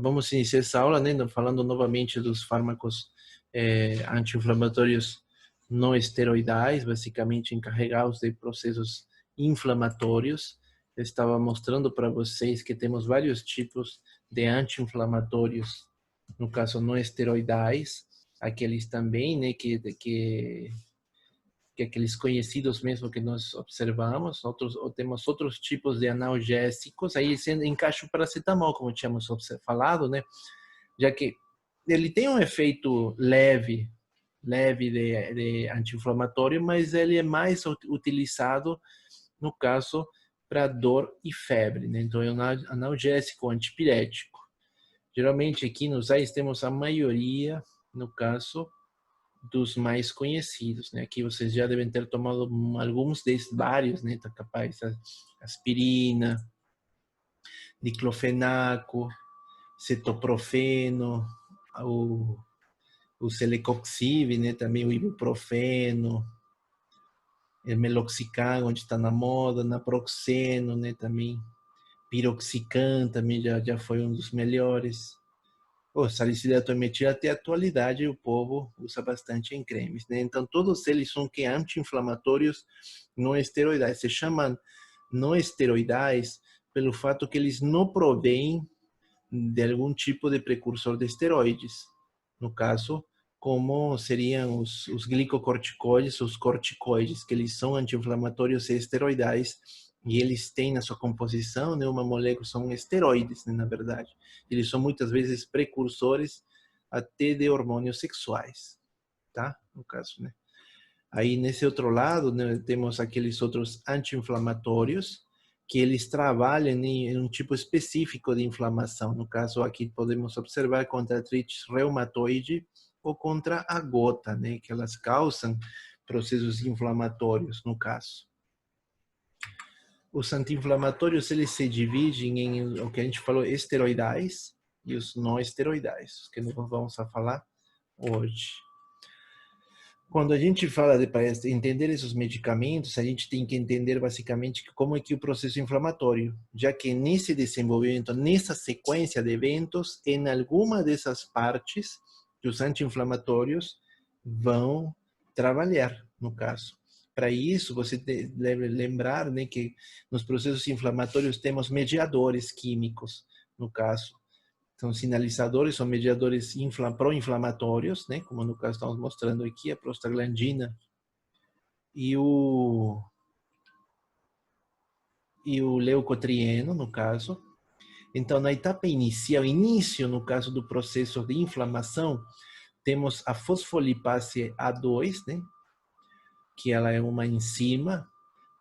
Vamos iniciar essa aula, né, falando novamente dos fármacos anti-inflamatórios não esteroidais, basicamente encarregados de processos inflamatórios. Eu estava mostrando para vocês que temos vários tipos de anti-inflamatórios, no caso não esteroidais, aqueles também, né, que aqueles conhecidos mesmo que nós observamos, ou temos outros tipos de analgésicos, aí encaixa o paracetamol, como tínhamos falado, né? Já que ele tem um efeito leve de anti-inflamatório, mas ele é mais utilizado, no caso, para dor e febre, né? Então, é um analgésico, antipirético. Geralmente, aqui nos AIS temos a maioria, no caso, dos mais conhecidos, né? Aqui vocês já devem ter tomado alguns desses, vários, né? Tá capaz, aspirina, diclofenaco, cetoprofeno, o celecoxib, né? Também o ibuprofeno, o meloxicam, onde está na moda, naproxeno, né? Também piroxicam, também já foi um dos melhores. O salicílato metil até a atualidade o povo usa bastante em cremes, né? Então todos eles são que anti-inflamatórios não esteroidais. Se chamam não esteroidais pelo fato que eles não provêm de algum tipo de precursor de esteroides. No caso, como seriam os glicocorticoides, os corticoides, que eles são anti-inflamatórios e esteroidais, e eles têm na sua composição, né, uma molécula, são esteroides, né, na verdade. Eles são muitas vezes precursores até de hormônios sexuais, tá? No caso, né? Aí, nesse outro lado, né, temos aqueles outros anti-inflamatórios, que eles trabalham em um tipo específico de inflamação. No caso, aqui podemos observar contra a artrite reumatoide ou contra a gota, né, que elas causam processos inflamatórios, no caso. Os anti-inflamatórios, eles se dividem em o que a gente falou, esteroidais e os não esteroidais, que nós vamos falar hoje. Quando a gente fala de para entender esses medicamentos, a gente tem que entender basicamente como é que o processo inflamatório, já que nesse desenvolvimento, nessa sequência de eventos, em alguma dessas partes, os anti-inflamatórios vão trabalhar, no caso. Para isso, você deve lembrar, né, que nos processos inflamatórios temos mediadores químicos, no caso. São sinalizadores, são mediadores pró-inflamatórios, né? Como no caso estamos mostrando aqui, a prostaglandina e o leucotrieno, no caso. Então, na etapa inicial, início, no caso do processo de inflamação, temos a fosfolipase A2, né? Que ela é uma enzima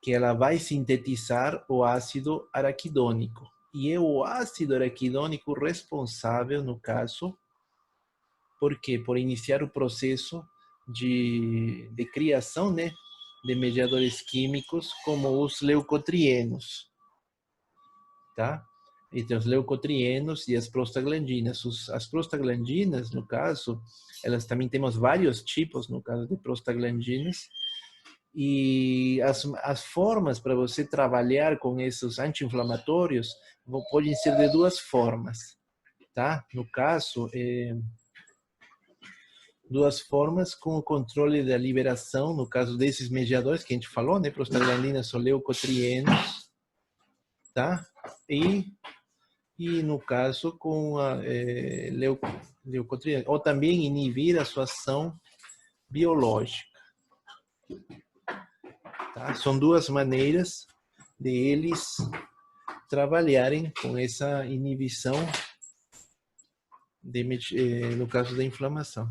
que ela vai sintetizar o ácido araquidônico. E é o ácido araquidônico responsável, no caso, por quê? Por iniciar o processo de criação, né, de mediadores químicos como os leucotrienos, tá? Então, os leucotrienos e as prostaglandinas. As prostaglandinas, no caso, elas também temos vários tipos, no caso de prostaglandinas, e as formas para você trabalhar com esses anti-inflamatórios podem ser de duas formas, tá? No caso, duas formas com o controle da liberação, no caso desses mediadores que a gente falou, né, prostaglandinas ou leucotrienos, tá? E no caso com a leucotriena, ou também inibir a sua ação biológica, tá? São duas maneiras de eles trabalharem com essa inibição no caso da inflamação.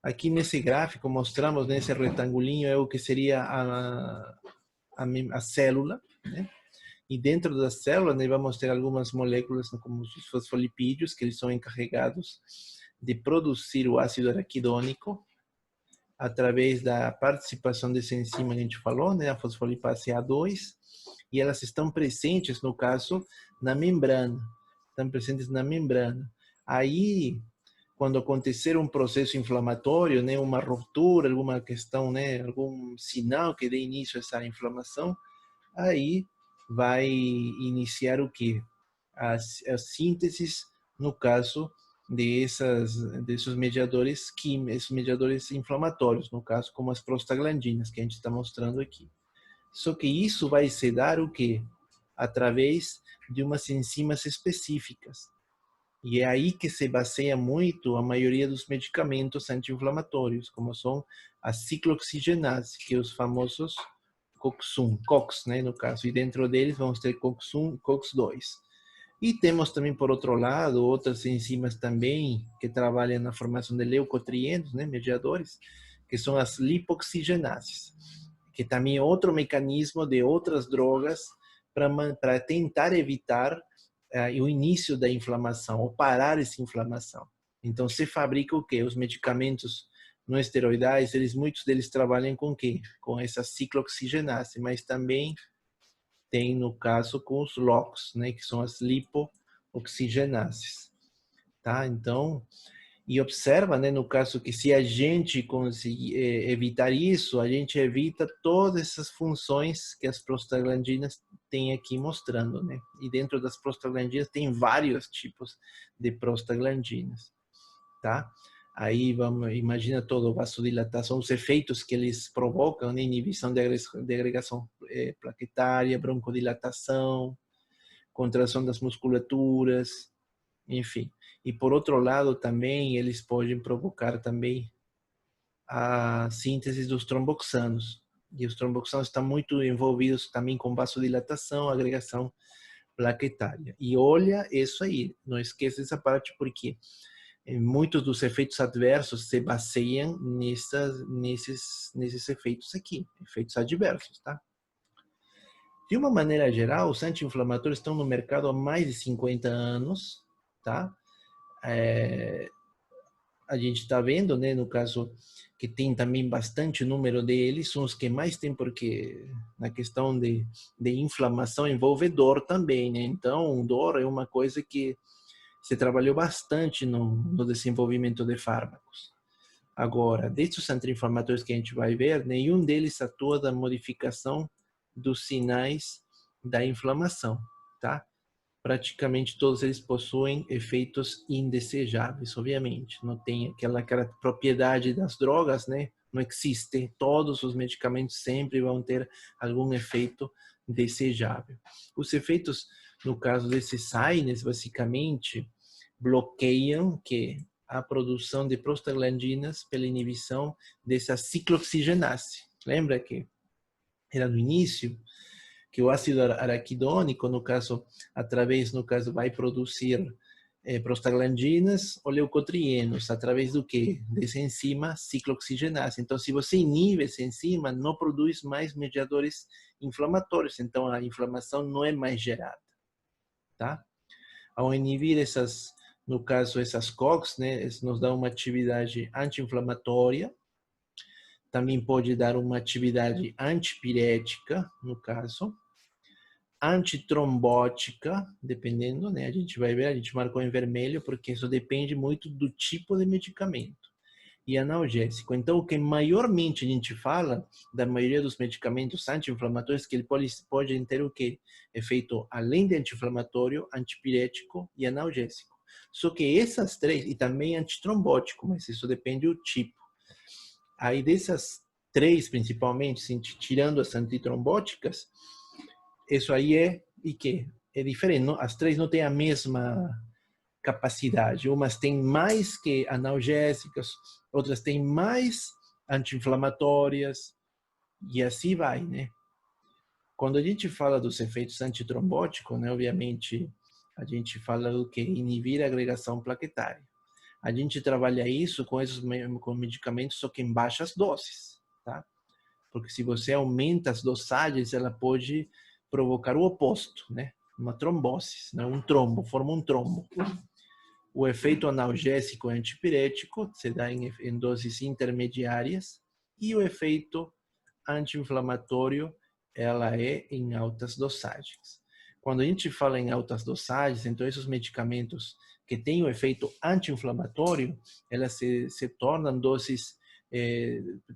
Aqui nesse gráfico mostramos, nesse retangulinho, é o que seria a célula, né? E dentro da célula, né, vamos ter algumas moléculas, como os fosfolipídios, que eles são encarregados de produzir o ácido araquidônico através da participação dessa enzima que a gente falou, né, a fosfolipase A2, e elas estão presentes, no caso, na membrana. Estão presentes na membrana. Aí, quando acontecer um processo inflamatório, né, uma ruptura, alguma questão, né, algum sinal que dê início a essa inflamação, aí vai iniciar o quê? A síntese no caso desses mediadores químicos, esses mediadores inflamatórios, no caso como as prostaglandinas que a gente está mostrando aqui. Só que isso vai se dar o quê? Através de umas enzimas específicas. E é aí que se baseia muito a maioria dos medicamentos anti-inflamatórios, como são a ciclooxigenase, que é os famosos COX, né, no caso. E dentro deles vamos ter COX-1 e COX-2. E temos também, por outro lado, outras enzimas também que trabalham na formação de leucotrienos, né, mediadores, que são as lipoxigenases, que também é outro mecanismo de outras drogas para tentar evitar o início da inflamação, ou parar essa inflamação. Então, se fabrica o quê? Os medicamentos não esteroidais, muitos deles trabalham com o quê? Com essa ciclooxigenase, mas também tem, no caso, com os LOX, né, que são as lipooxigenases, tá? Então, e observa, né, no caso, que se a gente conseguir evitar isso, a gente evita todas essas funções que as prostaglandinas têm aqui mostrando, né? E dentro das prostaglandinas tem vários tipos de prostaglandinas, tá? Aí vamos, imagina todo vasodilatação, os efeitos que eles provocam, né? Inibição de agregação plaquetária, broncodilatação, contração das musculaturas, enfim. E por outro lado também eles podem provocar também a síntese dos tromboxanos. E os tromboxanos estão muito envolvidos também com vasodilatação, agregação plaquetária. E olha isso aí, não esqueça essa parte porque muitos dos efeitos adversos se baseiam nesses efeitos aqui, efeitos adversos, tá? De uma maneira geral, os anti-inflamatórios estão no mercado há mais de 50 anos, tá? A gente está vendo, né, no caso, que tem também bastante número deles, são os que mais tem, porque na questão de inflamação envolve dor também, né? Então, dor é uma coisa que se trabalhou bastante no desenvolvimento de fármacos. Agora, desses anti-inflamatórios que a gente vai ver, nenhum deles atua na modificação dos sinais da inflamação, tá? Praticamente todos eles possuem efeitos indesejáveis, obviamente. Não tem aquela propriedade das drogas, né? Não existe. Todos os medicamentos sempre vão ter algum efeito desejável. Os efeitos, no caso desses SINEs, basicamente, bloqueiam a produção de prostaglandinas pela inibição dessa ciclooxigenase. Lembra que era no início? Que o ácido araquidônico, no caso, vai produzir prostaglandinas ou leucotrienos, através do quê? Dessa enzima ciclooxigenase. Então, se você inibe essa enzima, não produz mais mediadores inflamatórios, então a inflamação não é mais gerada, tá? Ao inibir essas, no caso, essas COX, né, nos dá uma atividade anti-inflamatória, também pode dar uma atividade antipirética, no caso, antitrombótica, dependendo, né? A gente vai ver, a gente marcou em vermelho, porque isso depende muito do tipo de medicamento. E analgésico. Então, o que maiormente a gente fala da maioria dos medicamentos anti-inflamatórios, que ele pode ter o quê? Efeito, além de anti-inflamatório, antipirético e analgésico. Só que essas três, e também antitrombótico, mas isso depende do tipo. Aí dessas três, principalmente, tirando as antitrombóticas, isso aí é diferente. Não? As três não têm a mesma capacidade. Umas têm mais que analgésicas, outras têm mais anti-inflamatórias, e assim vai, né? Quando a gente fala dos efeitos antitrombóticos, né, obviamente, a gente fala do que inibir a agregação plaquetária. A gente trabalha isso com medicamentos, só que em baixas doses, tá? Porque se você aumenta as dosagens, ela pode provocar o oposto, né? Uma trombose, né? Um trombo, forma um trombo. O efeito analgésico e antipirético se dá em doses intermediárias e o efeito anti-inflamatório ela é em altas dosagens. Quando a gente fala em altas dosagens, então esses medicamentos que têm o efeito anti-inflamatório, elas se tornam doses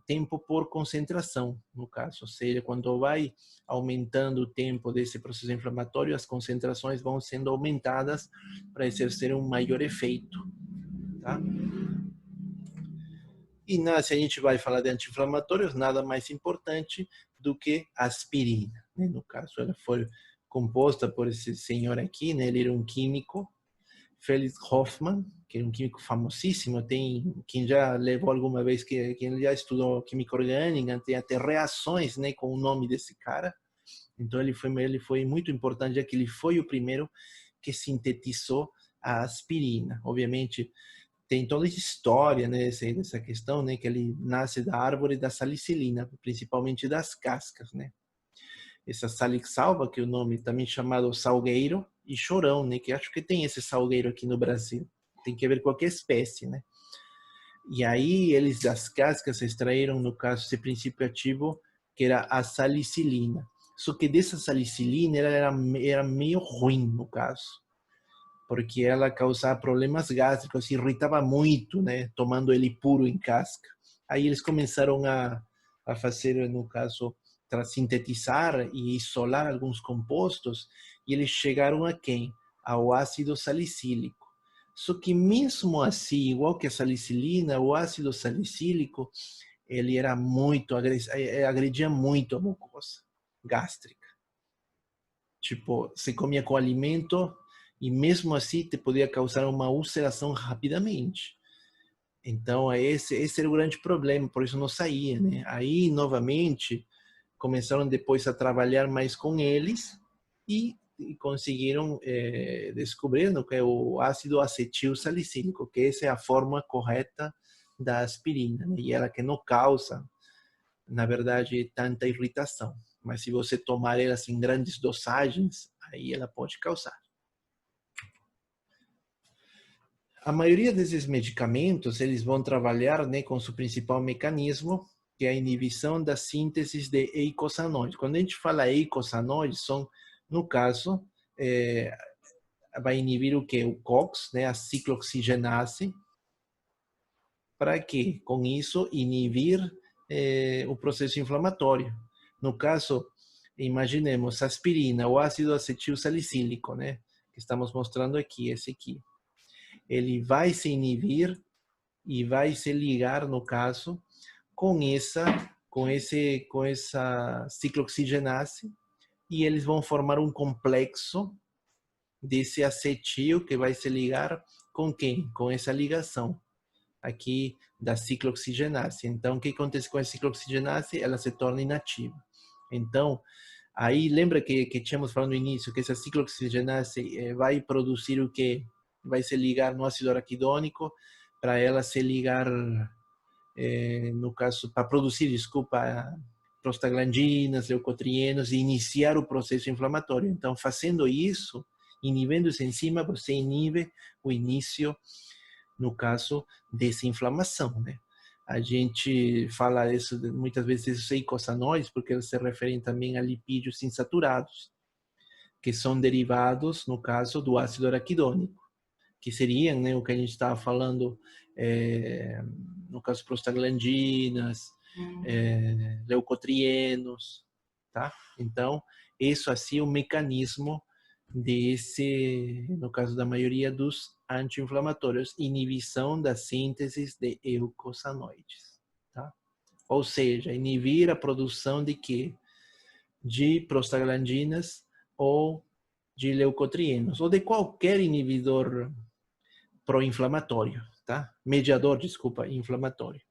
tempo por concentração, no caso. Ou seja, quando vai aumentando o tempo desse processo inflamatório, as concentrações vão sendo aumentadas para exercer um maior efeito. Tá? E se a gente vai falar de anti-inflamatórios, nada mais importante do que a aspirina. Né? No caso, ela foi composta por esse senhor aqui, né? Ele era um químico, Felix Hoffmann, que é um químico famosíssimo, tem quem já levou alguma vez, quem já estudou química orgânica, tem até reações, né, com o nome desse cara. Então ele foi muito importante, já que ele foi o primeiro que sintetizou a aspirina. Obviamente tem toda a história, né, dessa questão, né, que ele nasce da árvore da salicilina, principalmente das cascas, né. Essa salixalva, que é o nome também chamado salgueiro, e chorão, né, que acho que tem esse salgueiro aqui no Brasil. Tem que ver qualquer espécie, né. E aí eles das cascas extraíram, no caso, esse princípio ativo, que era a salicilina. Só que dessa salicilina ela era meio ruim, no caso, porque ela causava problemas gástricos, irritava muito, né, tomando ele puro em casca. Aí eles começaram a fazer, no caso, para sintetizar e isolar alguns compostos, e eles chegaram a quem? Ao ácido salicílico. Só que mesmo assim, igual que a salicilina, o ácido salicílico, ele era muito, agredia muito a mucosa gástrica. Tipo, você comia com alimento e mesmo assim te podia causar uma ulceração rapidamente. Então, esse era o grande problema, por isso não saía, né? Aí, novamente, começaram depois a trabalhar mais com eles e conseguiram descobrir, no que é o ácido acetil salicílico, que essa é a forma correta da aspirina, né? E ela que não causa, na verdade, tanta irritação. Mas se você tomar elas em grandes dosagens, aí ela pode causar. A maioria desses medicamentos, eles vão trabalhar, né, com seu principal mecanismo, que é a inibição da síntese de eicosanoides. Quando a gente fala eicosanoides, são, no caso, vai inibir o que? O COX, né, a ciclooxigenase, para que, com isso, inibir o processo inflamatório. No caso, imaginemos aspirina, o ácido acetil salicílico, né, que estamos mostrando aqui, esse aqui. Ele vai se inibir e vai se ligar, no caso, com essa ciclooxigenase, e eles vão formar um complexo desse acetil que vai se ligar com quem? Com essa ligação aqui da ciclooxigenase. Então, o que acontece com a ciclooxigenase? Ela se torna inativa. Então, aí lembra que tínhamos falado no início que essa ciclooxigenase vai produzir o que? Vai se ligar no ácido araquidônico para ela se ligar, no caso, para produzir, desculpa, prostaglandinas, leucotrienos e iniciar o processo inflamatório. Então, fazendo isso, inibindo essa enzima, você inibe o início, no caso, dessa inflamação, né? A gente fala isso muitas vezes desses eicosanoides, porque eles se referem também a lipídios insaturados, que são derivados, no caso, do ácido araquidônico, que seriam, né, o que a gente estava falando, no caso, prostaglandinas, leucotrienos, tá? Então, isso assim é o mecanismo desse, no caso da maioria dos anti-inflamatórios, inibição da síntese de eicosanoides, tá? Ou seja, inibir a produção de quê? De prostaglandinas ou de leucotrienos, ou de qualquer inibidor pró-inflamatório, tá? Mediador, desculpa, inflamatório.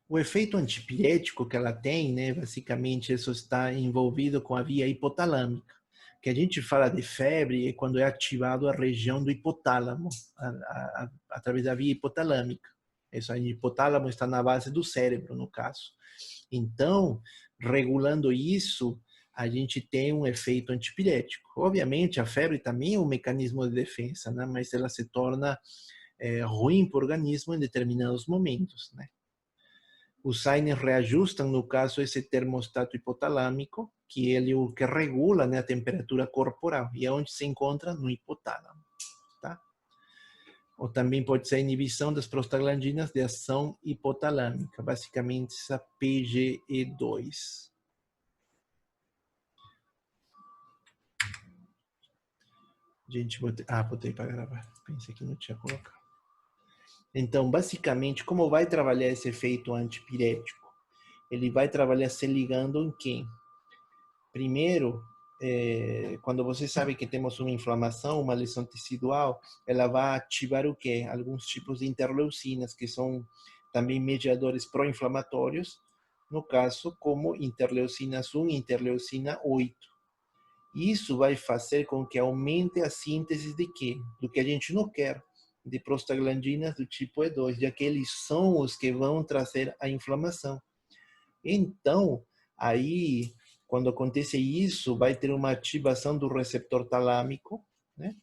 O efeito antipirético que ela tem, né, basicamente isso está envolvido com a via hipotalâmica. Que a gente fala de febre é quando é ativado a região do hipotálamo, através da via hipotalâmica. Isso, o hipotálamo está na base do cérebro, no caso. Então, regulando isso, a gente tem um efeito antipirético. Obviamente, a febre também é um mecanismo de defesa, né? Mas ela se torna ruim para o organismo em determinados momentos, né? Os sinus reajustam, no caso, esse termostato hipotalâmico, que ele é o que regula, né, a temperatura corporal. E é onde se encontra? No hipotálamo. Tá? ou também pode ser a inibição das prostaglandinas de ação hipotalâmica, basicamente essa PGE2. Gente, botei para gravar, pensei que não tinha colocado. Então, basicamente, como vai trabalhar esse efeito antipirético? Ele vai trabalhar se ligando em quem? Primeiro, quando você sabe que temos uma inflamação, uma lesão tecidual, ela vai ativar o quê? Alguns tipos de interleucinas, que são também mediadores pró-inflamatórios, no caso, como interleucinas 1 e interleucina 8. Isso vai fazer com que aumente a síntese de quê? Do que a gente não quer, de prostaglandinas do tipo E2, já que eles são os que vão trazer a inflamação. Então, aí, quando acontece isso, vai ter uma ativação do receptor talâmico, né?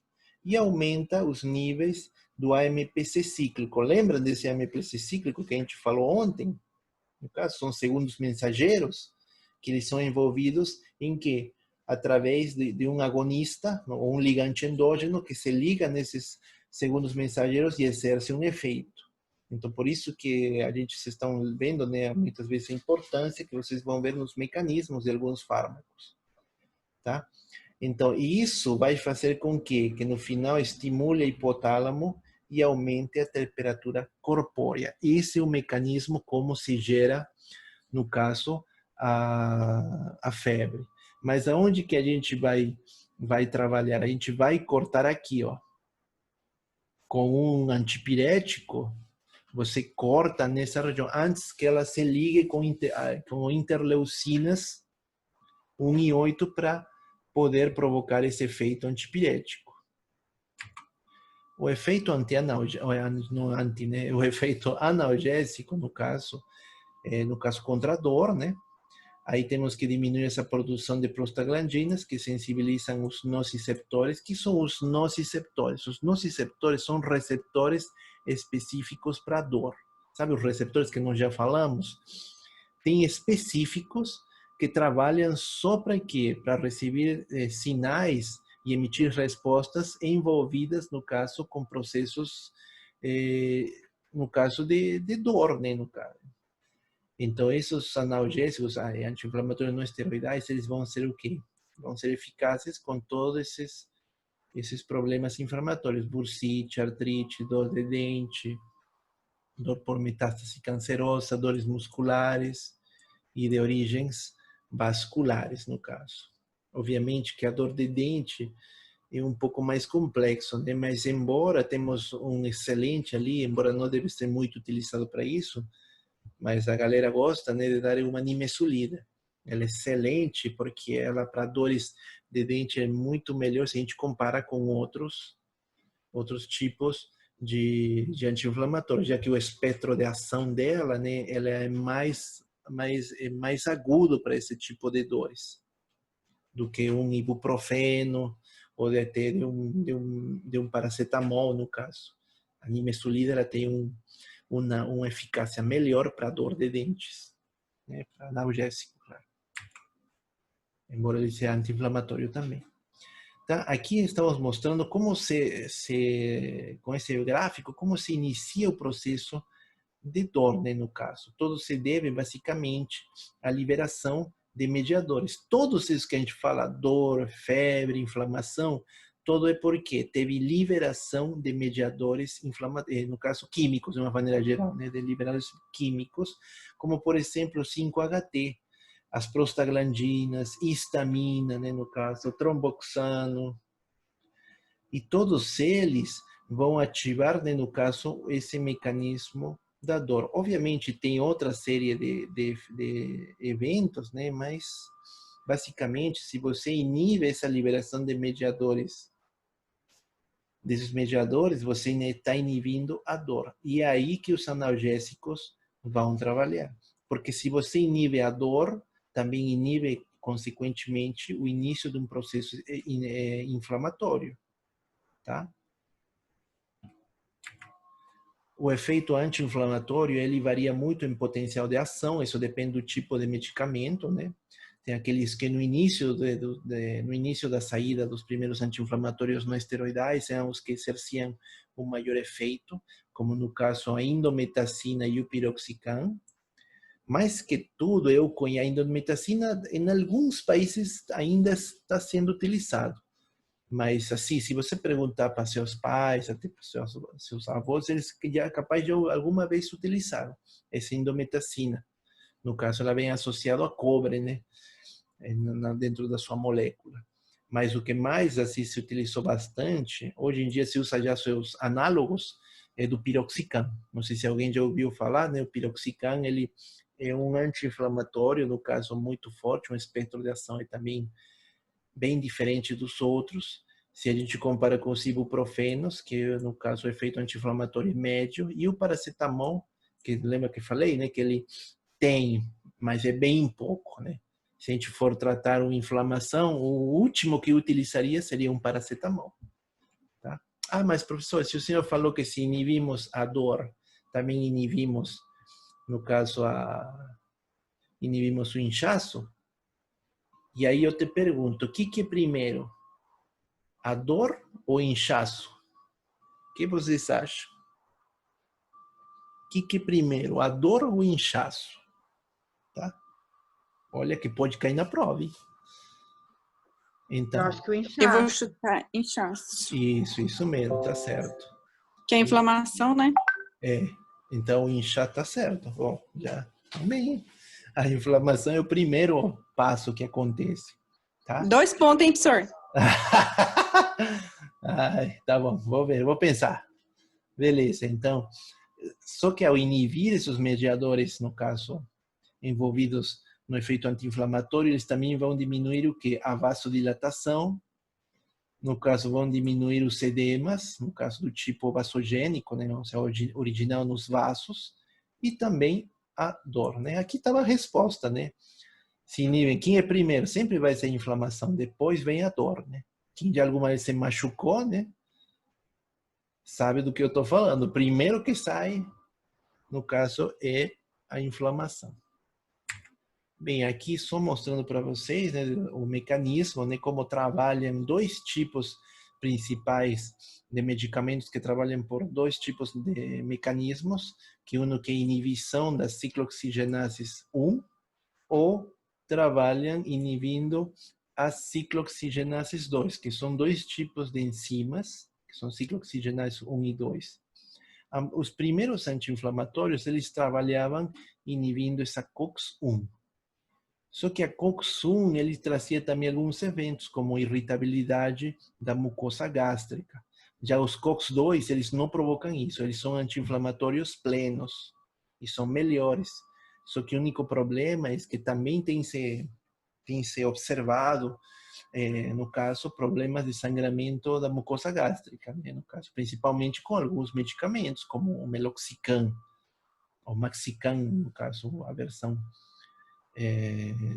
E aumenta os níveis do AMPC cíclico. Lembra desse AMPC cíclico que a gente falou ontem? No caso, são segundos mensageiros, que eles são envolvidos em que? Através de um agonista, ou um ligante endógeno, que se liga nesses segundos mensageiros e exerce um efeito. Então, por isso que a gente, vocês estão vendo, né, muitas vezes a importância que vocês vão ver nos mecanismos de alguns fármacos, tá? Então, isso vai fazer com que no final estimule o hipotálamo e aumente a temperatura corpórea. Esse é o mecanismo como se gera, no caso, a febre. Mas aonde que a gente vai trabalhar? A gente vai cortar aqui, ó. Com um antipirético, você corta nessa região, antes que ela se ligue com interleucinas 1 e 8 para poder provocar esse efeito antipirético. O efeito o efeito analgésico, no caso contra a dor, né? Aí temos que diminuir essa produção de prostaglandinas, que sensibilizam os nociceptores. Que são os nociceptores? Os nociceptores são receptores específicos para dor. Sabe os receptores que nós já falamos? Tem específicos que trabalham só para quê? Para receber sinais e emitir respostas envolvidas, no caso, com processos, no caso de dor, né? No caso. Então, esses analgésicos, anti-inflamatórios não esteroidais, eles vão ser o quê? Vão ser eficazes com todos esses problemas inflamatórios. Bursite, artrite, dor de dente, dor por metástase cancerosa, dores musculares e de origens vasculares, no caso. Obviamente que a dor de dente é um pouco mais complexo, né? Mas embora temos um excelente ali, embora não deve ser muito utilizado para isso, mas a galera gosta, né, de dar uma nimesulida. Ela é excelente porque ela para dores de dente é muito melhor se a gente compara com outros tipos de anti-inflamatórios, já que o espectro de ação dela, né, ela é mais agudo para esse tipo de dores do que um ibuprofeno ou de até de um paracetamol, no caso. A nimesulida ela tem uma eficácia melhor para dor de dentes, né, para analgésico, claro. Embora ele seja anti-inflamatório também. Tá? Aqui estamos mostrando como com esse gráfico, como se inicia o processo de dor, né, no caso. Todo se deve, basicamente, à liberação de mediadores. Todos esses que a gente fala, dor, febre, inflamação, todo é porque teve liberação de mediadores inflamatórios, no caso químicos, de uma maneira geral, né, de liberadores químicos, como, por exemplo, o 5-HT, as prostaglandinas, histamina, né, no caso, tromboxano, e todos eles vão ativar, né, no caso, esse mecanismo da dor. Obviamente tem outra série de eventos, né, mas basicamente se você inibe essa liberação de mediadores, desses mediadores, você está inibindo a dor. E é aí que os analgésicos vão trabalhar. Porque se você inibe a dor, também inibe, consequentemente, o início de um processo inflamatório. Tá? O efeito anti-inflamatório, ele varia muito em potencial de ação, isso depende do tipo de medicamento, né? Tem aqueles que no início, no início da saída dos primeiros anti-inflamatórios não esteroidais são os que exerciam o maior efeito, como no caso a indometacina e o piroxicam. Mais que tudo, a indometacina em alguns países ainda está sendo utilizado. Mas, assim, se você perguntar para seus pais, até para seus avós, eles já capaz de alguma vez utilizaram essa indometacina. No caso, ela vem associada a cobre, né? Dentro da sua molécula. Mas o que mais assim se utilizou bastante, hoje em dia se usa já seus análogos, é do piroxicam. Não sei se alguém já ouviu falar, né? O piroxicam, ele é um anti-inflamatório, no caso, muito forte, um espectro de ação é também bem diferente dos outros. Se a gente compara com os ibuprofenos, que no caso o efeito anti-inflamatório é médio, e o paracetamol, que lembra que falei, né? Que ele tem, mas é bem pouco, né? Se a gente for tratar uma inflamação, o último que utilizaria seria um paracetamol, tá? Ah, mas professor, se o senhor falou que se inibimos a dor, também inibimos, no caso, inibimos o inchaço, e aí eu te pergunto, o que é primeiro, a dor ou o inchaço? O que vocês acham? O que é primeiro, a dor ou o inchaço? Tá? Olha que pode cair na prova, hein? Eu Então, acho que o Eu vou inchaço. chutar inchaço. isso mesmo, tá certo. Que é inflamação, né? É, então o inchar tá certo. Bom, já bem. A inflamação é o primeiro passo que acontece, tá? 2 pontos, hein, professor? Ai, tá bom, vou ver, vou pensar. Beleza, então, só que ao inibir esses mediadores, no caso, envolvidos no efeito anti-inflamatório, eles também vão diminuir o que? A vasodilatação, no caso, vão diminuir os edemas, no caso do tipo vasogênico, né, não, original nos vasos, e também a dor, né? Aqui está a resposta, né? Se inibem, quem é primeiro? Sempre vai ser a inflamação, depois vem a dor, né? Quem de alguma vez se machucou, né? Sabe do que eu estou falando. O primeiro que sai, no caso, é a inflamação. Bem, aqui só mostrando para vocês, né, o mecanismo, né, como trabalham dois tipos principais de medicamentos que trabalham por dois tipos de mecanismos, que um que é inibição das ciclooxigenases 1 ou trabalham inibindo as ciclooxigenases 2, que são dois tipos de enzimas, que são ciclooxigenases 1 e 2. Os primeiros anti-inflamatórios, eles trabalhavam inibindo essa COX-1. Só que a COX-1 ele trazia também alguns eventos, como irritabilidade da mucosa gástrica. Já os COX-2, eles não provocam isso, eles são anti-inflamatórios plenos e são melhores. Só que o único problema é que também tem se observado, no caso, problemas de sangramento da mucosa gástrica, né? No caso, principalmente com alguns medicamentos, como o meloxicam, ou maxicam, no caso, a versão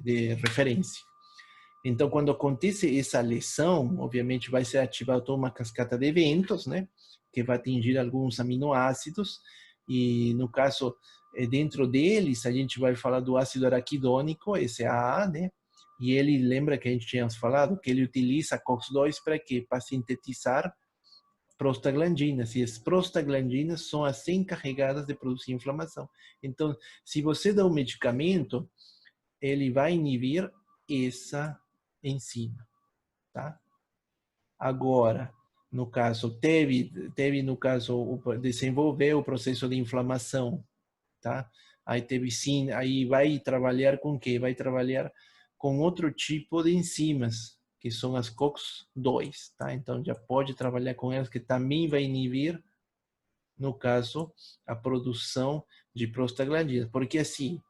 de referência. Então, quando acontece essa lesão, obviamente vai ser ativada toda uma cascata de eventos, né? Que vai atingir alguns aminoácidos. E, no caso, dentro deles, a gente vai falar do ácido araquidônico, esse AA, né? E ele, lembra que a gente tinha falado que ele utiliza COX-2 para quê? Para sintetizar prostaglandinas. E as prostaglandinas são as encarregadas de produzir inflamação. Então, se você dá um medicamento, ele vai inibir essa enzima, tá? Agora, no caso, no caso, desenvolver o processo de inflamação, tá? Aí teve sim, aí vai trabalhar com o quê? Vai trabalhar com outro tipo de enzimas, que são as COX-2, tá? Então já pode trabalhar com elas, que também vai inibir, no caso, a produção de prostaglandinas, porque assim,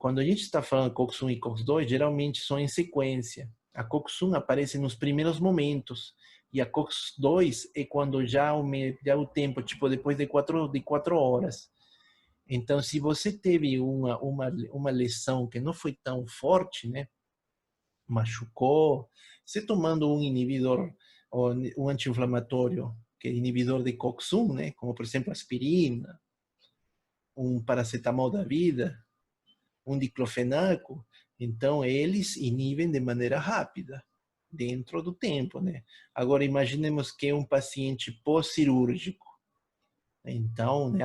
quando a gente está falando COX-1 e COX-2, geralmente são em sequência. A COX-1 aparece nos primeiros momentos e a COX-2 é quando já o tempo, tipo depois de 4 horas. Então, se você teve uma lesão que não foi tão forte, né? Machucou, você tomando um inibidor, ou um anti-inflamatório, que é inibidor de COX-1, né? Como, por exemplo, aspirina, um paracetamol da vida, um diclofenaco, Então, eles inibem de maneira rápida, dentro do tempo, né? Agora, imaginemos que é um paciente pós-cirúrgico. Então, né,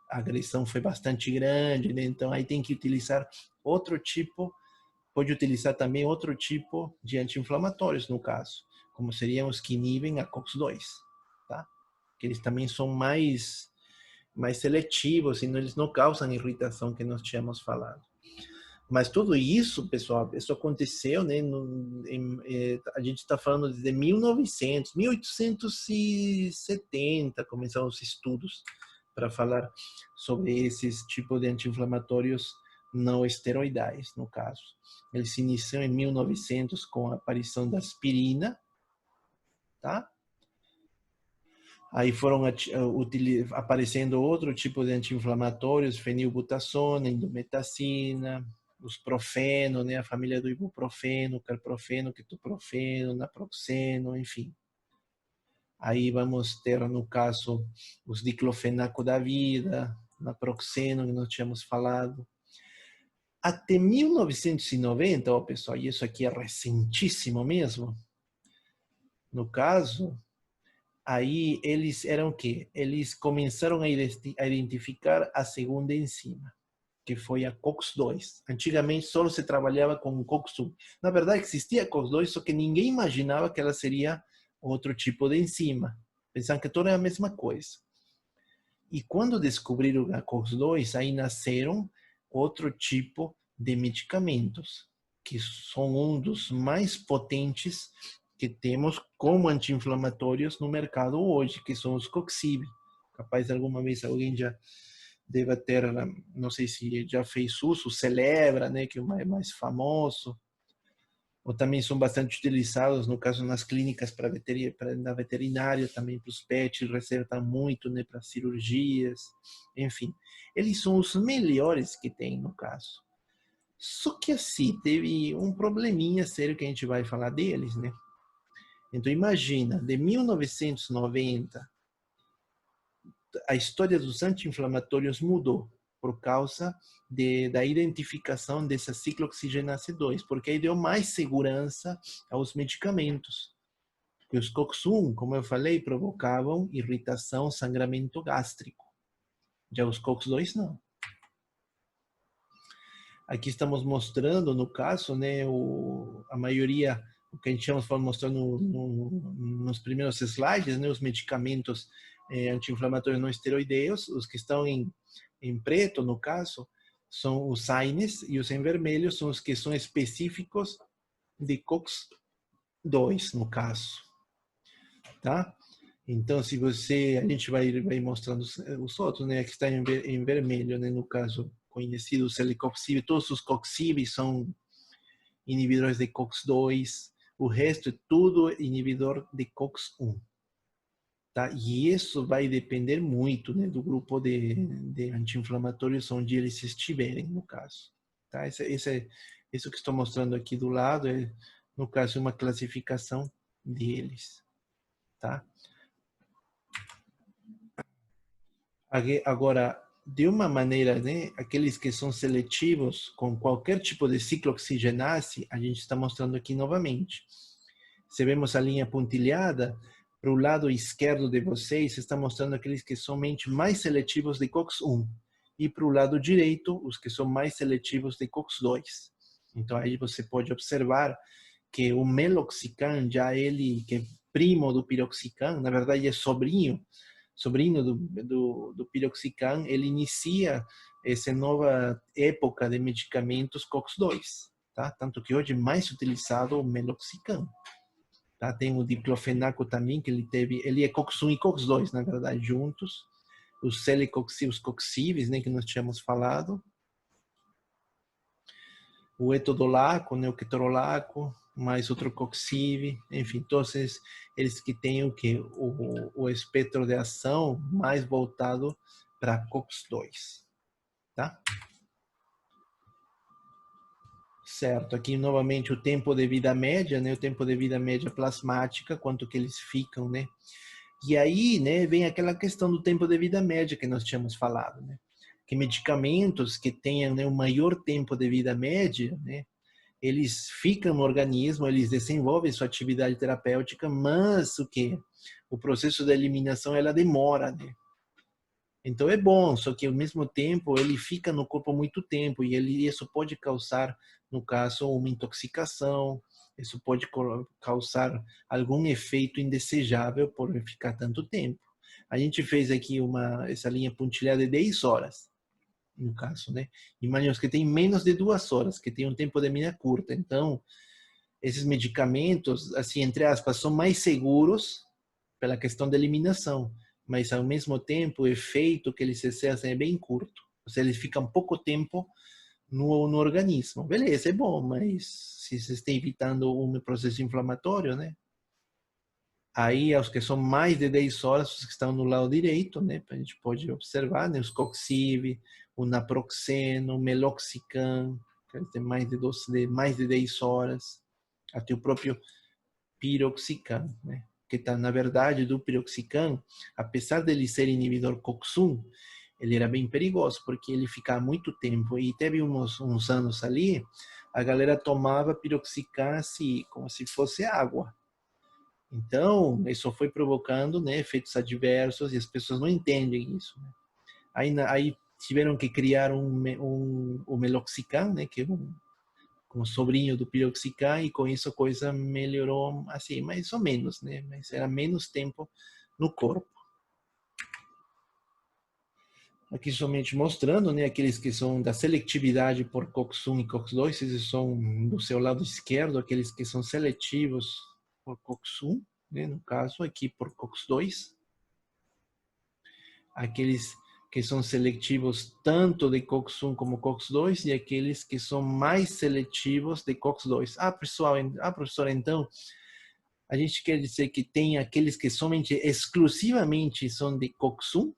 a agressão foi bastante grande, né? Então aí tem que utilizar outro tipo, pode utilizar também outro tipo de anti-inflamatórios no caso, como seriam os que inibem a COX-2, tá? Que eles também são mais seletivos e eles não causam irritação que nós tínhamos falado. Mas tudo isso, pessoal, isso aconteceu, né? A gente está falando de 1900, 1870, começaram os estudos para falar sobre esses tipos de anti-inflamatórios não esteroidais, no caso. Eles se iniciam em 1900 com a aparição da aspirina, tá? Aí foram aparecendo outro tipo de anti-inflamatórios, fenilbutasona, indometacina, os profeno, né, a família do ibuprofeno, carprofeno, ketoprofeno, naproxeno, enfim. Aí vamos ter, no caso, os diclofenaco da vida, naproxeno, que nós tínhamos falado. Até 1990, ó, pessoal, e isso aqui é recentíssimo mesmo, no caso, aí eles eram o quê? Eles começaram a identificar a segunda enzima, que foi a COX-2. Antigamente só se trabalhava com COX-1. Na verdade existia a COX-2, só que ninguém imaginava que ela seria outro tipo de enzima. Pensavam que tudo era a mesma coisa. E quando descobriram a COX-2, aí nasceram outro tipo de medicamentos, que são um dos mais potentes que temos como anti-inflamatórios no mercado hoje, que são os Coxib. Capaz alguma vez alguém já deva ter, não sei se já fez uso, Celebra, né, que é o mais famoso, ou também são bastante utilizados, no caso, nas clínicas na veterinária, também para os pets, recetam muito, né, para cirurgias, enfim. Eles são os melhores que tem, no caso. Só que assim, teve um probleminha sério que a gente vai falar deles, né? Então imagina, de 1990, a história dos anti-inflamatórios mudou por causa da identificação dessa ciclooxigenase 2, porque aí deu mais segurança aos medicamentos. Porque os COX-1, como eu falei, provocavam irritação, sangramento gástrico. Já os COX-2 não. Aqui estamos mostrando, no caso, né, a maioria, o que a gente chama, mostrando nos primeiros slides, né, os medicamentos anti-inflamatórios não esteroideus, os que estão em preto, no caso, são os AINES, e os em vermelho são os que são específicos de COX-2, no caso. Tá? Então, se a gente vai mostrando os outros, né, que está em vermelho, né, no caso, conhecido o celecoxib, todos os coxib são inibidores de COX-2, o resto é tudo inibidor de COX-1. Tá? E isso vai depender muito, né, do grupo de anti-inflamatórios onde eles estiverem, no caso. Tá? Isso que estou mostrando aqui do lado é, no caso, uma classificação deles. Tá? Agora, de uma maneira, né, aqueles que são seletivos com qualquer tipo de ciclooxigenase, a gente está mostrando aqui novamente. Se vemos a linha pontilhada, para o lado esquerdo de vocês, está mostrando aqueles que são somente mais seletivos de COX-1. E para o lado direito, os que são mais seletivos de COX-2. Então, aí você pode observar que o meloxicam, já ele, que é primo do piroxicam, na verdade é sobrinho do piroxicam, ele inicia essa nova época de medicamentos COX-2, tá? Tanto que hoje é mais utilizado o meloxicam. Tá? Tem o diclofenaco também, que ele é COX-1 e COX-2, na verdade, juntos. Os celecoxib, os coxibes, né, que nós tínhamos falado. O etodolaco, né, o ketorolaco, mais outro coxib, enfim, todos eles que têm o que? O espectro de ação mais voltado para COX-2, tá? Certo, aqui novamente o tempo de vida média, né, o tempo de vida média plasmática, quanto que eles ficam, né? E aí, né, vem aquela questão do tempo de vida média que nós tínhamos falado, né? que medicamentos que tenham, né, um maior tempo de vida média, né, eles ficam no organismo, eles desenvolvem sua atividade terapêutica, mas o processo da eliminação ela demora, né? Então é bom, só que ao mesmo tempo ele fica no corpo muito tempo e isso pode causar, no caso, uma intoxicação, isso pode causar algum efeito indesejável por ficar tanto tempo. A gente fez aqui essa linha pontilhada de 10 horas, no caso, né? Imaginemos que tem menos de 2 horas, que tem um tempo de vida curta. Então, esses medicamentos, assim, entre aspas, são mais seguros pela questão da eliminação, mas ao mesmo tempo o efeito que eles exercem é bem curto. Ou seja, eles ficam pouco tempo no organismo. Beleza, é bom, mas se você está evitando um processo inflamatório, né? Aí, os que são mais de 10 horas, os que estão no lado direito, né? A gente pode observar, né? Os Coxiv, o Naproxeno, o Meloxicam, que tem mais de 10 horas. Até o próprio Piroxicam, né? Que tá, na verdade, do Piroxicam, apesar dele ser inibidor COX-1, ele era bem perigoso, porque ele ficava muito tempo. E teve uns anos ali, a galera tomava Piroxicam assim, como se fosse água. Então, isso foi provocando, né, efeitos adversos e as pessoas não entendem isso. Né? Aí tiveram que criar o Meloxicam, né, que é um sobrinho do Piroxicam, e com isso a coisa melhorou, assim, mais ou menos, né? Mas era menos tempo no corpo. Aqui somente mostrando, né, aqueles que são da seletividade por COX-1 e COX-2, esses são do seu lado esquerdo, aqueles que são seletivos por COX-1, né, no caso aqui por COX-2. Aqueles que são seletivos tanto de COX-1 como COX-2 e aqueles que são mais seletivos de COX-2. Professor, então, a gente quer dizer que tem aqueles que somente, exclusivamente são de COX-1?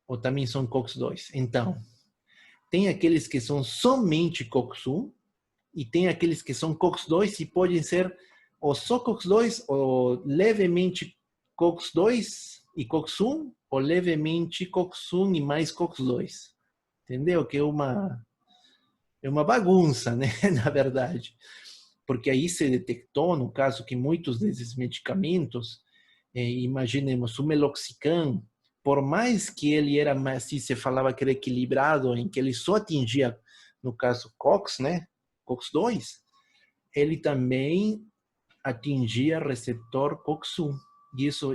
Ou também são COX-2? Então, tem aqueles que são somente COX-1 e tem aqueles que são COX-2 e podem ser ou só COX-2 ou levemente COX-2 e COX-1 ou levemente COX-1 e mais COX-2. Entendeu? Que é uma bagunça, né? Na verdade. Porque aí se detectou, no caso, que muitos desses medicamentos, imaginemos o Meloxicam, por mais que ele era, assim, se falava que era equilibrado, em que ele só atingia, no caso, COX, né? COX-2, ele também atingia receptor COX-1.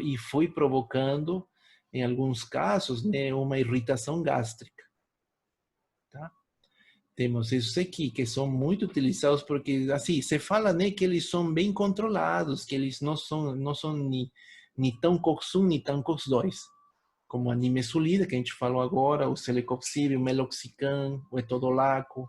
E foi provocando, em alguns casos, né, uma irritação gástrica. Tá? Temos isso aqui, que são muito utilizados porque, assim, se fala, né, que eles são bem controlados, que eles não são nem tão COX-1, nem tão COX-2. Como a nimesulida, que a gente falou agora, o Celecoxib, o Meloxicam, o Etodolaco,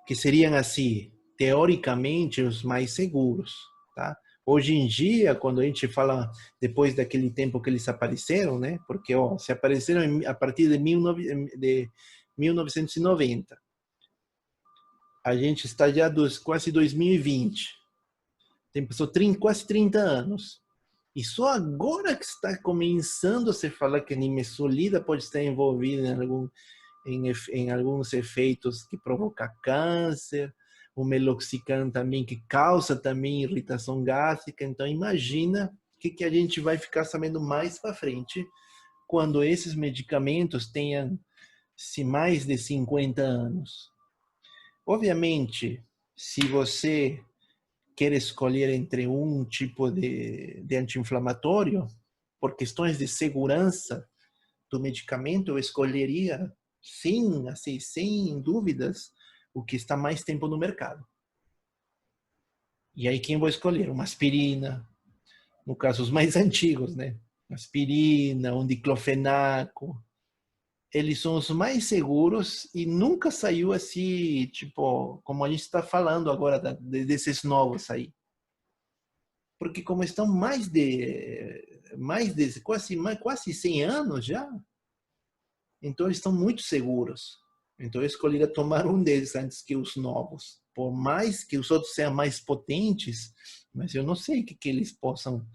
que seriam, assim, teoricamente, os mais seguros, tá? Hoje em dia, quando a gente fala, depois daquele tempo que eles apareceram, né? Porque, ó, se apareceram a partir de 1990. A gente está já quase 2020. Tem pessoa quase 30 anos. E só agora que está começando a se falar que a nimesulida pode estar envolvida em alguns efeitos que provocam câncer, o Meloxicam também, que causa também irritação gástrica. Então, imagina o que a gente vai ficar sabendo mais para frente, quando esses medicamentos tenham mais de 50 anos. Obviamente, se você quer escolher entre um tipo de anti-inflamatório, por questões de segurança do medicamento, eu escolheria, sim, assim, sem dúvidas, o que está mais tempo no mercado. E aí quem vou escolher? Uma aspirina, no caso os mais antigos, né? Aspirina, um diclofenaco. Eles são os mais seguros e nunca saiu assim, tipo, como a gente está falando agora desses novos aí. Porque como estão mais de quase 100 anos já, então eles estão muito seguros. Então eu escolheria tomar um deles antes que os novos. Por mais que os outros sejam mais potentes, mas eu não sei que eles possam,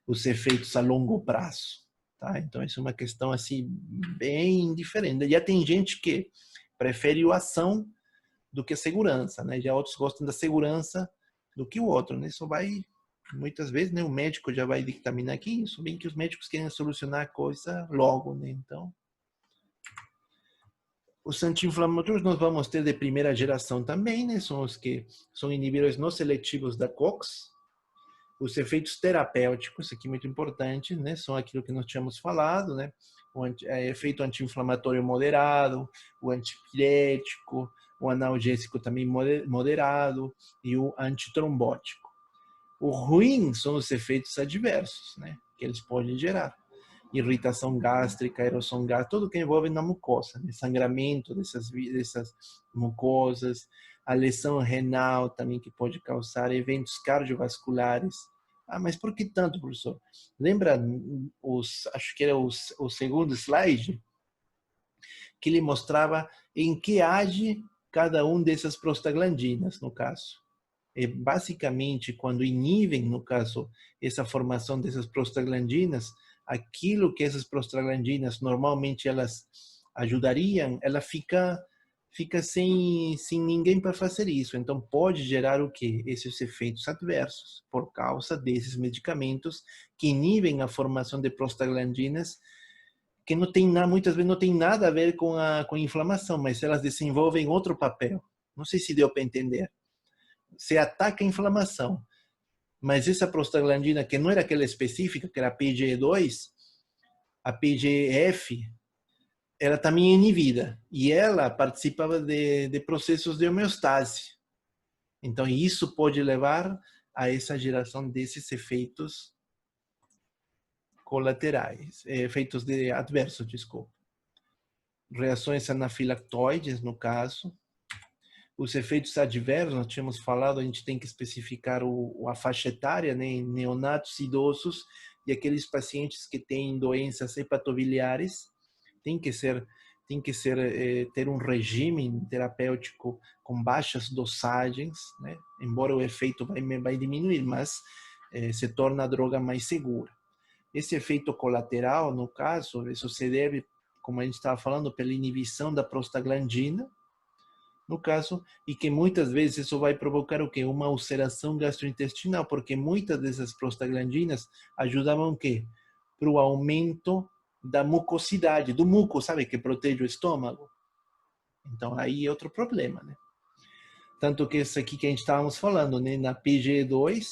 os efeitos a longo prazo. tá? Então, isso é uma questão, assim, bem diferente. Já tem gente que prefere a ação do que a segurança, né? Já outros gostam da segurança do que o outro, né? Isso vai, muitas vezes, né? O médico já vai dictaminar aqui, isso bem que os médicos querem solucionar a coisa logo, né? Então, os anti-inflamatórios nós vamos ter de primeira geração também, né? São os que são inibidores não seletivos da COX. Os efeitos terapêuticos, aqui muito importante, né? São aquilo que nós tínhamos falado, né? O efeito anti-inflamatório moderado, o antipirético, o analgésico também moderado e o antitrombótico. O ruim são os efeitos adversos, né? Que eles podem gerar. Irritação gástrica, erosão gástrica, tudo que envolve na mucosa, né? Sangramento dessas mucosas, a lesão renal também que pode causar, eventos cardiovasculares. Ah, mas por que tanto, professor? Lembra, acho que era o segundo slide, que ele mostrava em que age cada um dessas prostaglandinas, no caso. Basicamente, quando inibem, no caso, essa formação dessas prostaglandinas, aquilo que essas prostaglandinas normalmente elas ajudariam, ela fica sem ninguém para fazer isso. Então, pode gerar o quê? Esses efeitos adversos, por causa desses medicamentos que inibem a formação de prostaglandinas, que não tem nada, muitas vezes não tem nada a ver com a inflamação, mas elas desenvolvem outro papel. Não sei se deu para entender. Você ataca a inflamação, mas essa prostaglandina, que não era aquela específica, que era a PGE2, a PGF, ela também é inibida, e ela participava de processos de homeostase. Então, isso pode levar a essa geração desses efeitos colaterais, efeitos adversos, desculpa. Reações anafilactoides, no caso. Os efeitos adversos, nós tínhamos falado, a gente tem que especificar a faixa etária, né, em neonatos, idosos e aqueles pacientes que têm doenças hepatobiliares. Tem que ter um regime terapêutico com baixas dosagens, né, embora o efeito vai diminuir, mas se torna a droga mais segura. Esse efeito colateral, no caso, isso se deve, como a gente estava falando, pela inibição da prostaglandina, no caso, e que muitas vezes isso vai provocar o quê? Uma ulceração gastrointestinal, porque muitas dessas prostaglandinas ajudavam o quê? Para o aumento da mucosidade, do muco, sabe, que protege o estômago. Então, aí é outro problema, né? Tanto que isso aqui que a gente estávamos falando, né? Na PGE2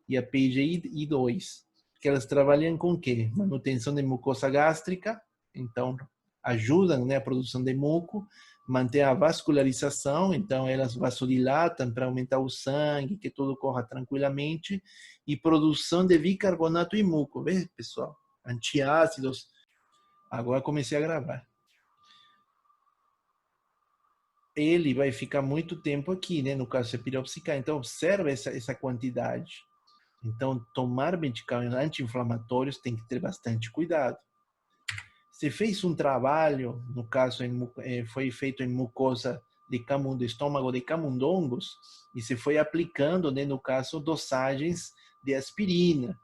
e a PGI2, que elas trabalham com o quê? Manutenção de mucosa gástrica, então ajudam, né, a produção de muco, manter a vascularização, então elas vasodilatam para aumentar o sangue, que tudo corra tranquilamente, e produção de bicarbonato e muco, vê, pessoal? Antiácidos. Agora comecei a gravar. Ele vai ficar muito tempo aqui, né, no caso de piroxicar, então observa essa quantidade. Então, tomar medicamentos anti-inflamatórios tem que ter bastante cuidado. Se fez um trabalho, no caso foi feito em mucosa de estômago de camundongos, e se foi aplicando, né, no caso, dosagens de aspirina.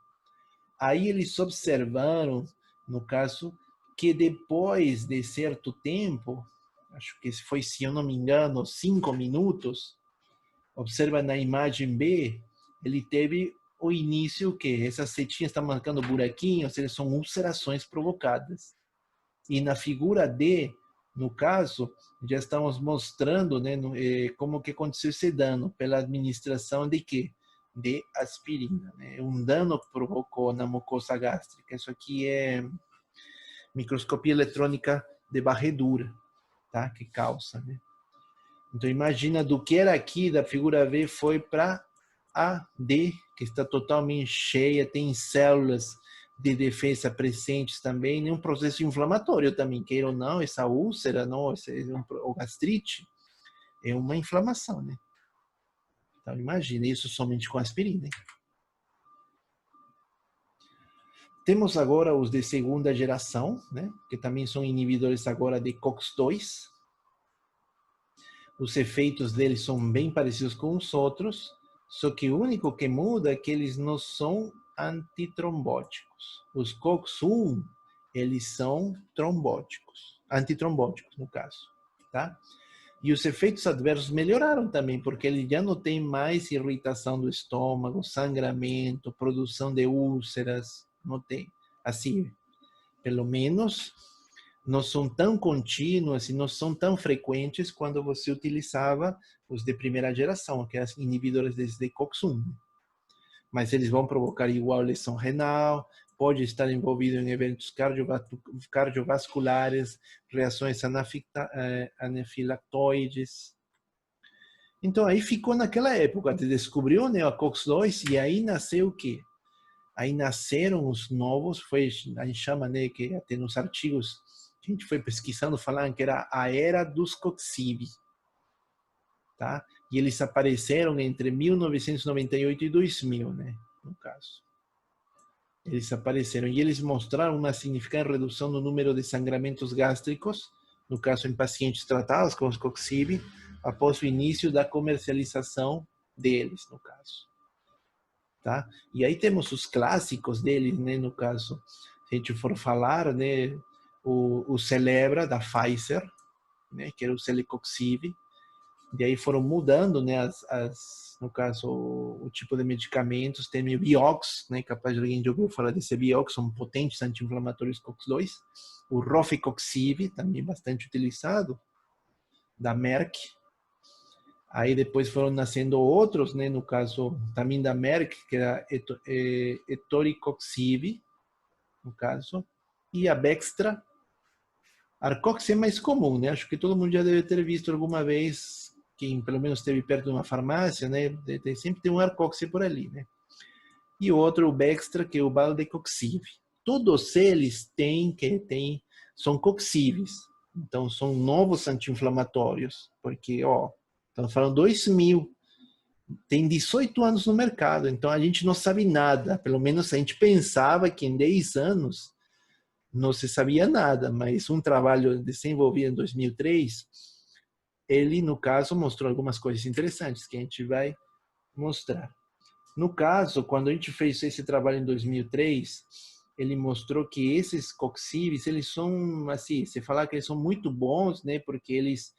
Aí eles observaram, no caso, que depois de certo tempo, acho que foi, se eu não me engano, 5 minutos, observa na imagem B, ele teve o início que essas setinhas estão marcando buraquinhos, eles são ulcerações provocadas. E na figura D, no caso, já estamos mostrando, né, como que aconteceu esse dano pela administração de quê? De aspirina. Né? Um dano que provocou na mucosa gástrica. Isso aqui é microscopia eletrônica de varredura, tá? Que causa, né? Então imagina do que era aqui da figura V foi para a D, que está totalmente cheia, tem células de defesa presentes também, e um processo inflamatório também, queira ou não, essa úlcera, não, o gastrite, é uma inflamação, né? Então imagina isso somente com aspirina. Hein? Temos agora os de segunda geração, né? Que também são inibidores agora de COX-2. Os efeitos deles são bem parecidos com os outros, só que o único que muda é que eles não são antitrombóticos. Os COX-1, eles são trombóticos, antitrombóticos no caso, tá? E os efeitos adversos melhoraram também, porque ele já não tem mais irritação do estômago, sangramento, produção de úlceras, não tem. Assim, pelo menos não são tão contínuas e não são tão frequentes quando você utilizava os de primeira geração, que são inibidores de COX-1. Mas eles vão provocar igual lesão renal, pode estar envolvido em eventos cardiovasculares, reações anafilactoides. Então aí ficou naquela época, se descobriu a COX-2 e aí nasceu o quê? Aí nasceram os novos, a gente chama, né, que até nos artigos que a gente foi pesquisando, falaram que era a era dos COX-IB, tá? E eles apareceram entre 1998 e 2000, né, no caso. Eles apareceram e eles mostraram uma significante redução no número de sangramentos gástricos, no caso em pacientes tratados com os COX-IB, após o início da comercialização deles, no caso. Tá? E aí temos os clássicos deles, né, no caso, se a gente for falar, né, o Celebra, da Pfizer, né, que era o Celecoxib, e aí foram mudando, né, no caso, o tipo de medicamentos. Tem o Vioxx, né, capaz de alguém já ouviu falar desse Vioxx, são potentes anti-inflamatórios COX-2. O Rofecoxib, também bastante utilizado, da Merck. Aí depois foram nascendo outros, né, no caso, também da Merck, que era Etoricoxib, no caso, e a Bextra. Arcox é mais comum, né? Acho que todo mundo já deve ter visto alguma vez, quem pelo menos esteve perto de uma farmácia, né? Sempre tem um Arcox por ali, né? E o outro, o Bextra, que é o Valdecoxib. Todos eles são coxibes. Então, são novos anti-inflamatórios, porque, estamos falando 2000, tem 18 anos no mercado, então a gente não sabe nada. Pelo menos a gente pensava que em 10 anos não se sabia nada, mas um trabalho desenvolvido em 2003, ele, no caso, mostrou algumas coisas interessantes que a gente vai mostrar. No caso, quando a gente fez esse trabalho em 2003, ele mostrou que esses coxibes, eles são, assim, você falar que eles são muito bons, né, porque eles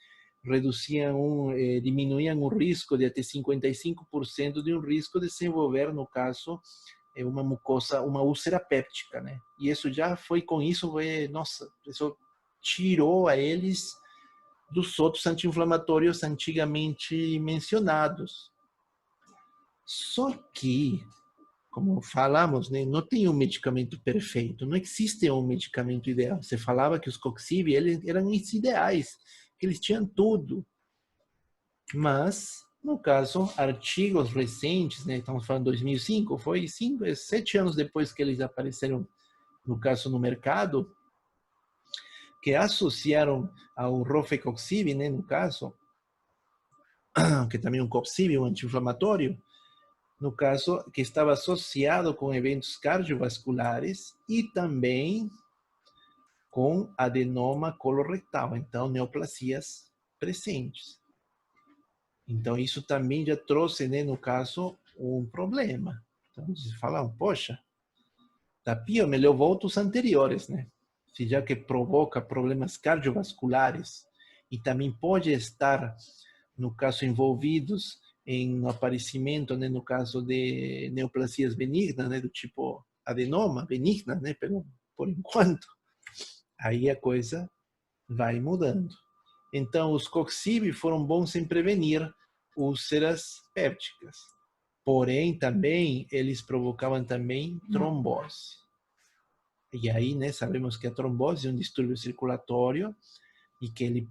diminuíam o risco de até 55% de um risco de desenvolver, no caso, uma mucosa, uma úlcera péptica, né? E isso já foi, nossa, isso tirou a eles dos outros anti-inflamatórios antigamente mencionados. Só que, como falamos, né, não tem um medicamento perfeito, não existe um medicamento ideal. Você falava que os COX-IB, eles eram os ideais, que eles tinham tudo. Mas, no caso, artigos recentes, né, estamos falando de 2005, foi 7 anos depois que eles apareceram, no caso, no mercado, que associaram ao Rofecoxib, né, no caso, que também é um COXIB, um anti-inflamatório, no caso, que estava associado com eventos cardiovasculares e também com adenoma colorectal, então neoplasias presentes. Então, isso também já trouxe, né, no caso, um problema. Então, eles falam, poxa, tá pior, melhor volta os anteriores, né? Se já que provoca problemas cardiovasculares e também pode estar, no caso, envolvidos em aparecimento, né, no caso de neoplasias benignas, né, do tipo adenoma benigna, né, por enquanto, aí a coisa vai mudando. Então, os COX-IB foram bons em prevenir úlceras pépticas. Porém, também, eles provocavam também trombose. E aí, né, sabemos que a trombose é um distúrbio circulatório e que ele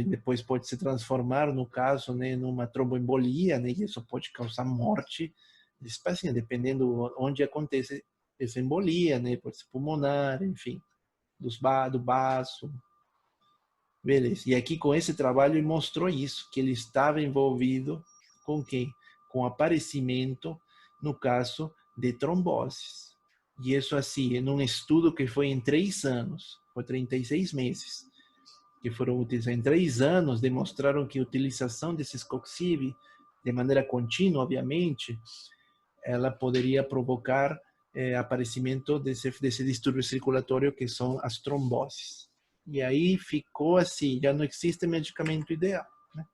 depois pode se transformar, no caso, né, numa tromboembolia, né, e isso pode causar morte desse paciente, dependendo onde acontece essa embolia, né, pode ser pulmonar, enfim, do baço. Beleza. E aqui com esse trabalho ele mostrou isso, que ele estava envolvido com quem? Com aparecimento, no caso, de tromboses. E isso assim, em um estudo que foi em 3 anos, foi 36 meses, que foram utilizados em 3 anos, demonstraram que a utilização desses COX-IB, de maneira contínua, obviamente, ela poderia provocar aparecimento desse distúrbio circulatório que são as tromboses. E aí ficou assim, já não existe medicamento ideal, né?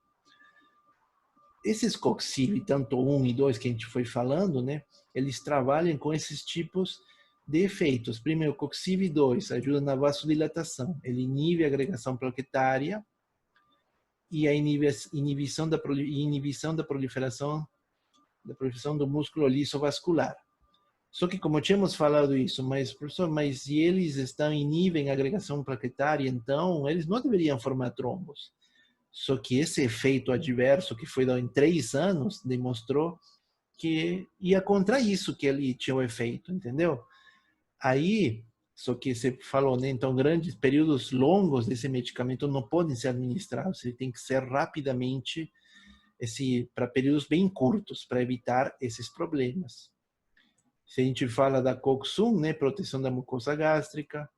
Esses COX-CIV, tanto 1 e 2 que a gente foi falando, né, eles trabalham com esses tipos de efeitos. Primeiro, o COX-CIV 2 ajuda na vasodilatação, ele inibe a agregação plaquetária e a inibição da proliferação do músculo liso vascular. Só que, como tínhamos falado isso, professor, mas se eles inibem a agregação plaquetária, então eles não deveriam formar trombos. Só que esse efeito adverso, que foi dado em 3 anos, demonstrou que ia contra isso que ele tinha o efeito, entendeu? Aí, só que você falou, né? Então, grandes períodos longos desse medicamento não podem ser administrados, ele tem que ser rapidamente, para períodos bem curtos, para evitar esses problemas. Se a gente fala da COX-1, né, proteção da mucosa gástrica,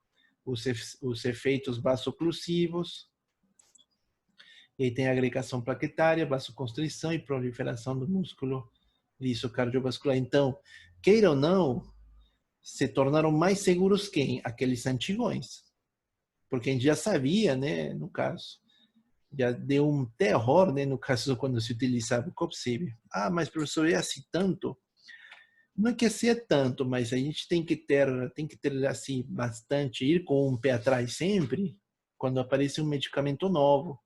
os efeitos vasoclusivos, e aí tem agregação plaquetária, vasoconstrição e proliferação do músculo liso cardiovascular. Então, queira ou não, se tornaram mais seguros quem? Aqueles antigões. Porque a gente já sabia, né, no caso, já deu um terror, né, no caso quando se utilizava o COX-CIV. Ah, mas professor, é assim tanto? Não é que seja tanto, mas a gente tem que ter assim, bastante, ir com um pé atrás sempre, quando aparece um medicamento novo,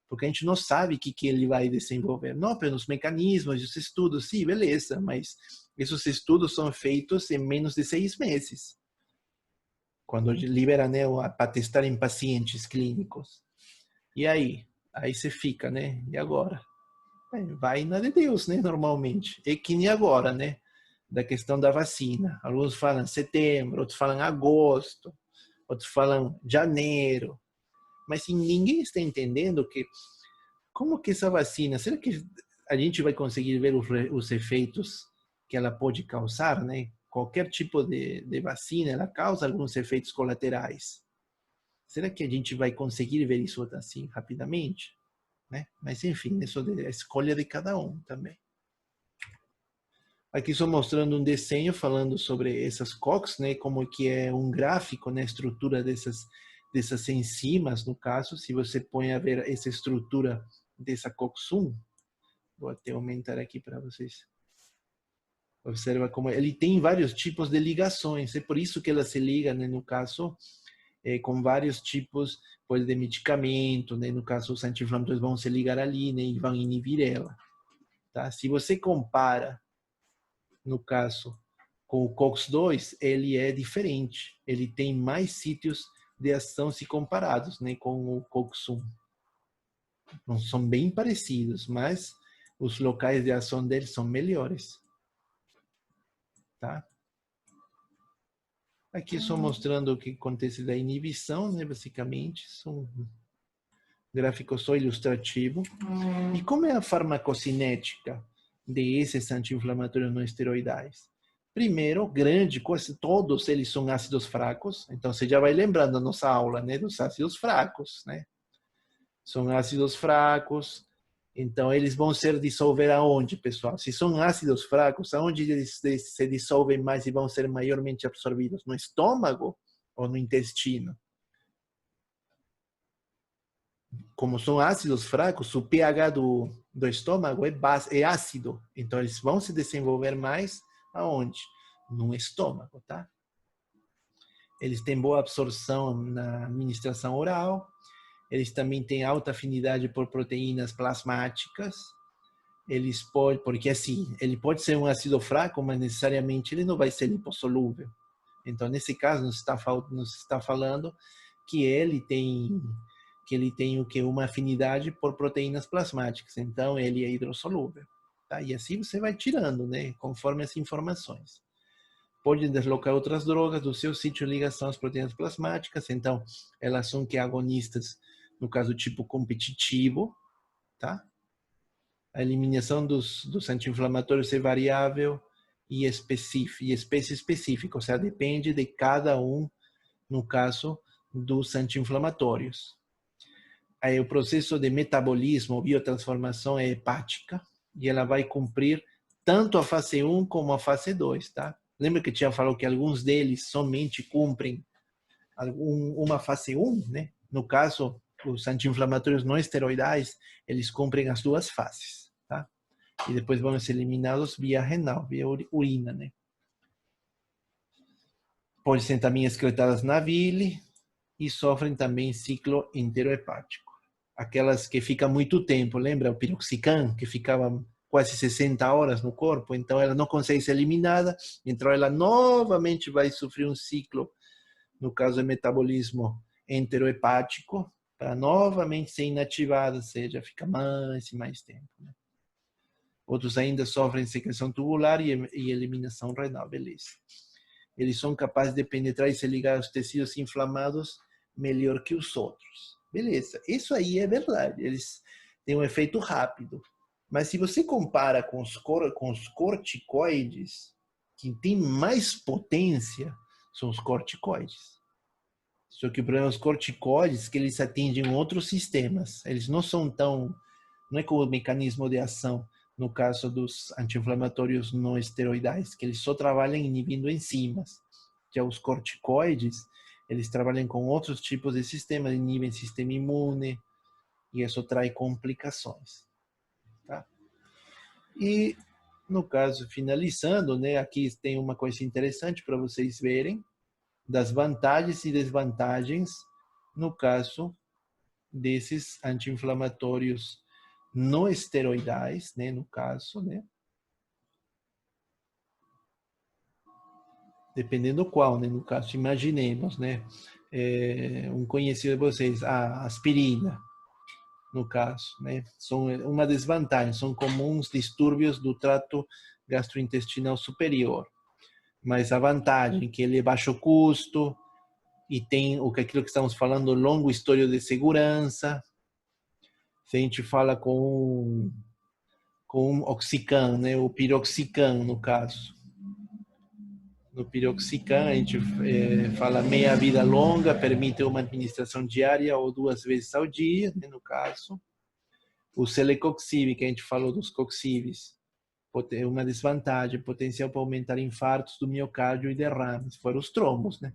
porque a gente não sabe o que ele vai desenvolver. Não, pelos mecanismos, os estudos, sim, beleza, mas esses estudos são feitos em menos de 6 meses, quando libera, né, para testar em pacientes clínicos. E aí você fica, né, e agora? Vai na de Deus, né, normalmente. E que nem agora, né? Da questão da vacina. Alguns falam setembro, outros falam agosto, outros falam janeiro. Mas ninguém está entendendo como que essa vacina, será que a gente vai conseguir ver os efeitos que ela pode causar, né? Qualquer tipo de vacina, ela causa alguns efeitos colaterais. Será que a gente vai conseguir ver isso assim rapidamente? Né? Mas enfim, isso é a escolha de cada um também. Aqui estou mostrando um desenho falando sobre essas COX, né, como que é um gráfico, né, estrutura dessas enzimas, no caso, se você põe a ver essa estrutura dessa COX-1, vou até aumentar aqui para vocês. Observa como ele tem vários tipos de ligações, é por isso que ela se liga, né, no caso, com vários tipos de medicamento, né, no caso, os anti-inflamatórios vão se ligar ali, né, e vão inibir ela. Tá? Se você compara, no caso, com o COX-2, ele é diferente. Ele tem mais sítios de ação se comparados, né, com o COX-1. Não são bem parecidos, mas os locais de ação dele são melhores. Tá? Aqui estou mostrando o que acontece da inibição, né, basicamente. São gráfico só ilustrativo. E como é a farmacocinética desses anti-inflamatórios não esteroidais? Primeiro, quase todos eles são ácidos fracos. Então, você já vai lembrando da nossa aula, né, dos ácidos fracos, né? São ácidos fracos. Então, eles vão se dissolver aonde, pessoal? Se são ácidos fracos, aonde eles se dissolvem mais e vão ser maiormente absorvidos? No estômago ou no intestino? Como são ácidos fracos, o pH do estômago é ácido. Então, eles vão se desenvolver mais aonde? No estômago, tá? Eles têm boa absorção na administração oral. Eles também têm alta afinidade por proteínas plasmáticas. Eles podem, porque assim, ele pode ser um ácido fraco, mas necessariamente ele não vai ser lipossolúvel. Então, nesse caso, nos está falando que ele tem o que? Uma afinidade por proteínas plasmáticas. Então, ele é hidrossolúvel. Tá? E assim você vai tirando, né? Conforme as informações. Pode deslocar outras drogas do seu sítio de ligação às proteínas plasmáticas. Então, elas são que agonistas, no caso tipo competitivo. Tá? A eliminação dos anti-inflamatórios é variável e espécie específica. Ou seja, depende de cada um, no caso dos anti-inflamatórios. Aí o processo de metabolismo, biotransformação é hepática e ela vai cumprir tanto a fase 1 como a fase 2, tá? Lembra que tinha falado que alguns deles somente cumprem uma fase 1, né? No caso, os anti-inflamatórios não esteroidais, eles cumprem as duas fases, tá? E depois vão ser eliminados via renal, via urina, né? Podem ser também excretadas na bile e sofrem também ciclo enterohepático. Aquelas que ficam muito tempo, lembra o piroxicam, que ficava quase 60 horas no corpo, então ela não consegue ser eliminada, então ela novamente vai sofrer um ciclo, no caso do metabolismo enterohepático, para novamente ser inativada, ou seja, fica mais e mais tempo, né? Outros ainda sofrem secreção tubular e eliminação renal, beleza. Eles são capazes de penetrar e se ligar aos tecidos inflamados melhor que os outros. Beleza, isso aí é verdade, eles têm um efeito rápido. Mas se você compara com os corticoides, quem tem mais potência são os corticoides. Só que o problema dos corticoides é que eles atingem outros sistemas. Eles não são tão... Não é como o mecanismo de ação no caso dos anti-inflamatórios não esteroidais, que eles só trabalham inibindo enzimas. Já os corticoides, eles trabalham com outros tipos de sistemas, inibem sistema imune, e isso traz complicações. Tá? E, no caso, finalizando, né, aqui tem uma coisa interessante para vocês verem, das vantagens e desvantagens, no caso desses anti-inflamatórios não esteroidais, né, no caso, né? Dependendo qual, né? No caso, imaginemos, né? Um conhecido de vocês, a aspirina, no caso, né? São uma desvantagem, são comuns distúrbios do trato gastrointestinal superior. Mas a vantagem é que ele é baixo custo e tem aquilo que estamos falando, longo histórico de segurança. Se a gente fala com oxicam, né? O piroxicam, no caso. No piroxicam, a gente fala meia vida longa, permite uma administração diária ou 2 vezes ao dia, né, no caso. O celecoxib, que a gente falou dos coxibes, é uma desvantagem, potencial para aumentar infartos do miocárdio e derrames, fora os trombos, né?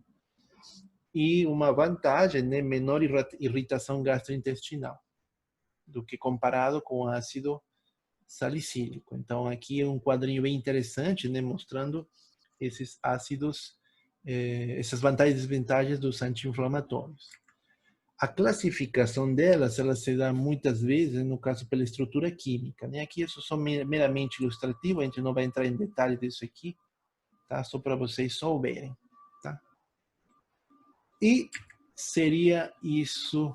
E uma vantagem, né, menor irritação gastrointestinal do que comparado com ácido salicílico. Então, aqui é um quadrinho bem interessante, né, mostrando esses ácidos, essas vantagens e desvantagens dos anti-inflamatórios. A classificação delas, ela se dá muitas vezes, no caso, pela estrutura química, né? Aqui isso só meramente ilustrativo, a gente não vai entrar em detalhe disso aqui, tá? Só para vocês souberem, tá? E seria isso